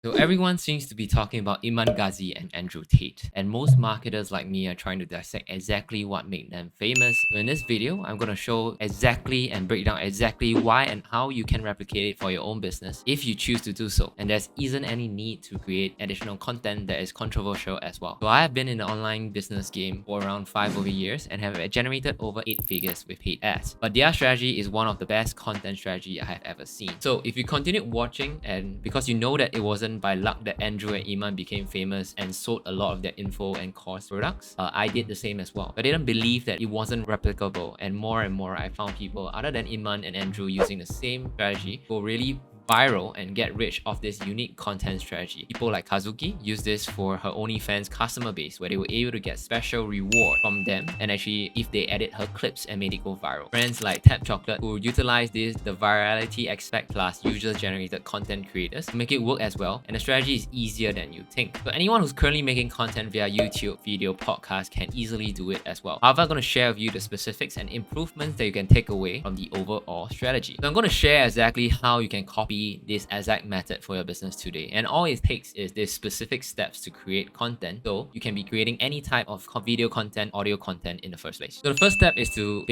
So everyone seems to be talking about Iman Gadzhi and Andrew Tate, and most marketers like me are trying to dissect exactly what made them famous. So in this video, I'm going to show exactly and break down exactly why and how you can replicate it for your own business if you choose to do so. And there isn't any need to create additional content that is controversial as well. So I have been in the online business game for around 5 over years and have generated over 8 figures with paid ads. But their strategy is one of the best content strategy I have ever seen. So if you continue watching, and because you know that it wasn't by luck that Andrew and Iman became famous and sold a lot of their info and course products, I did the same as well. I didn't believe that it wasn't replicable, and more I found people other than Iman and Andrew using the same strategy who really viral and get rich off this unique content strategy. People like Kazuki use this for her OnlyFans customer base, where they were able to get special reward from them, and actually if they edit her clips and made it go viral. Friends like Tap Chocolate who utilize this, the virality aspect plus user generated content creators, to make it work as well, and the strategy is easier than you think. So anyone who's currently making content via YouTube, video, podcast can easily do it as well. However, I'm going to share with you the specifics and improvements that you can take away from the overall strategy. So I'm going to share exactly how you can copy this exact method for your business today, and all it takes is these specific steps to create content, so you can be creating any type of video content, audio content in the first place. So the first step is to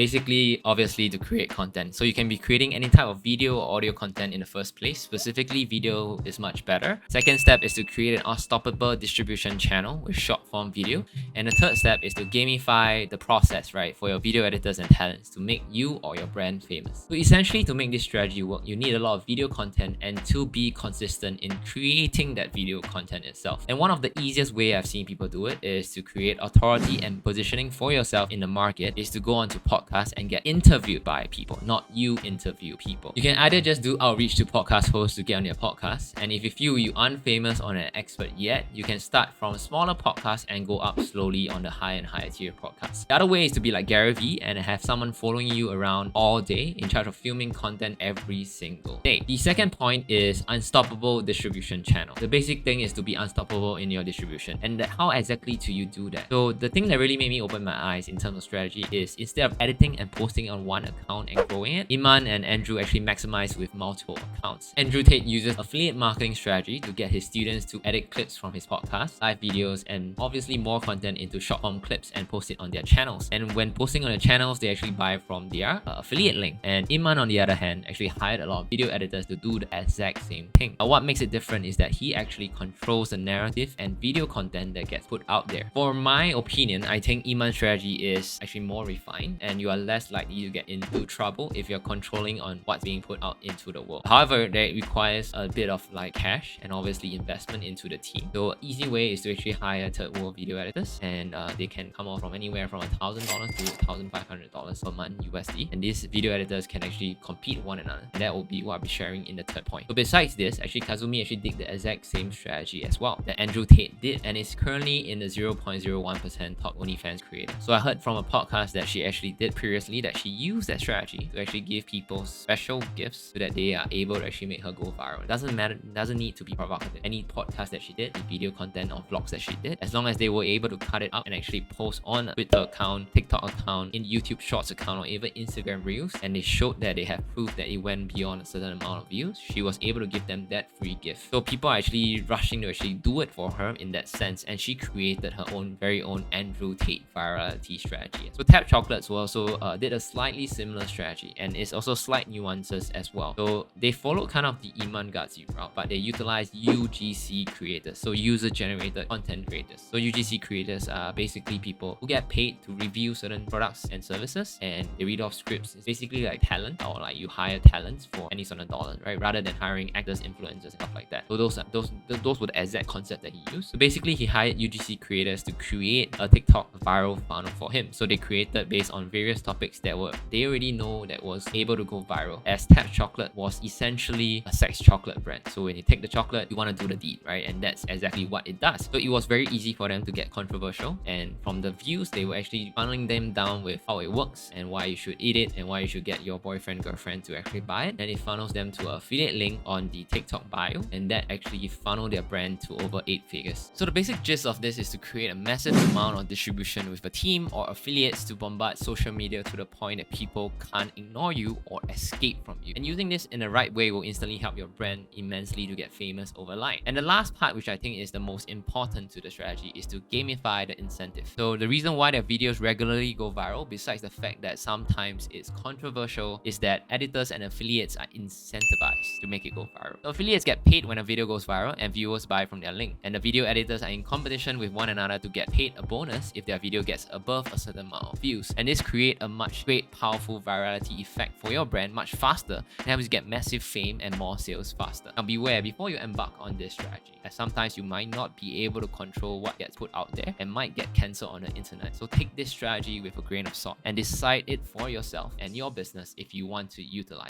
obviously to create content. So you can be creating any type of video or audio content in the first place. Specifically, video is much better. Second step is to create an unstoppable distribution channel with short form video, and the third step is to gamify the process, right, for your video editors and talents to make you or your brand famous. So essentially, to make this strategy work, you need a lot of video content and to be consistent in creating that video content itself. And one of the easiest way I've seen people do it is to create authority and positioning for yourself in the market, is to go onto podcasts and get interviewed by people, not you interview people. You can either just do outreach to podcast hosts to get on their podcast, and if you feel you aren't famous or an expert yet, you can start from smaller podcasts and go up slowly on the higher and higher tier podcasts. The other way is to be like Gary Vee and have someone following you around all day in charge of filming content every single day. The second point is unstoppable distribution channel. The basic thing is to be unstoppable in your distribution, and how exactly do you do that? So the thing that really made me open my eyes in terms of strategy is, instead of editing and posting on one account and growing it, Iman and Andrew actually maximize with multiple accounts. Andrew Tate uses affiliate marketing strategy to get his students to edit clips from his podcast, live videos, and obviously more content into short form clips and post it on their channels. And when posting on the channels, they actually buy from their affiliate link. And Iman, on the other hand, actually hired a lot of video editors to do the exact same thing. But what makes it different is that he actually controls the narrative and video content that gets put out there. For my opinion, I think Iman's strategy is actually more refined, and you are less likely to get into trouble if you're controlling on what's being put out into the world. However, that requires a bit of like cash and obviously investment into the team. So easy way is to actually hire third world video editors, and they can come out from anywhere from $1,000 to $1,500 per month USD, and these video editors can actually compete one another, and that will be what I'll be sharing in the third point. So besides this, actually Kazumi actually did the exact same strategy as well that Andrew Tate did, and is currently in the 0.01% top OnlyFans creator. So I heard from a podcast that she actually did previously that she used that strategy to actually give people special gifts so that they are able to actually make her go viral. It doesn't matter, it doesn't need to be provocative. Any podcast that she did, the video content or vlogs that she did, as long as they were able to cut it up and actually post on a Twitter account, TikTok account, in YouTube Shorts account, or even Instagram Reels, and they showed that they have proof that it went beyond a certain amount of views, she was able to give them that free gift. So people are actually rushing to actually do it for her in that sense, and she created her own very own Andrew Tate virality strategy. So Tap Chocolates also did a slightly similar strategy, and it's also slight nuances as well. So they followed kind of the Iman Gadzhi route, but they utilized UGC creators, so user generated content creators. So UGC creators are basically people who get paid to review certain products and services, and they read off scripts. It's basically like talent, or like you hire talents for any sort of dollar, right, rather than hiring actors, influencers, stuff like that. So those were the exact concept that he used. So basically, he hired UGC creators to create a TikTok viral funnel for him. So they created based on various topics that they already know that was able to go viral, as Tap Chocolate was essentially a sex chocolate brand. So when you take the chocolate, you want to do the deed, right? And that's exactly what it does. So it was very easy for them to get controversial, and from the views, they were actually funneling them down with how it works and why you should eat it and why you should get your boyfriend, girlfriend to actually buy it. And it funnels them to a affiliate link on the TikTok bio, and that actually funneled their brand to over 8 figures. So the basic gist of this is to create a massive amount of distribution with a team or affiliates to bombard social media to the point that people can't ignore you or escape from you. And using this in the right way will instantly help your brand immensely to get famous overnight. And the last part, which I think is the most important to the strategy, is to gamify the incentive. So the reason why their videos regularly go viral, besides the fact that sometimes it's controversial, is that editors and affiliates are incentivized to make it go viral. So affiliates get paid when a video goes viral and viewers buy from their link. And the video editors are in competition with one another to get paid a bonus if their video gets above a certain amount of views. And this creates a much great powerful virality effect for your brand much faster and helps you get massive fame and more sales faster. Now beware before you embark on this strategy, as sometimes you might not be able to control what gets put out there and might get cancelled on the internet. So take this strategy with a grain of salt and decide it for yourself and your business if you want to utilize.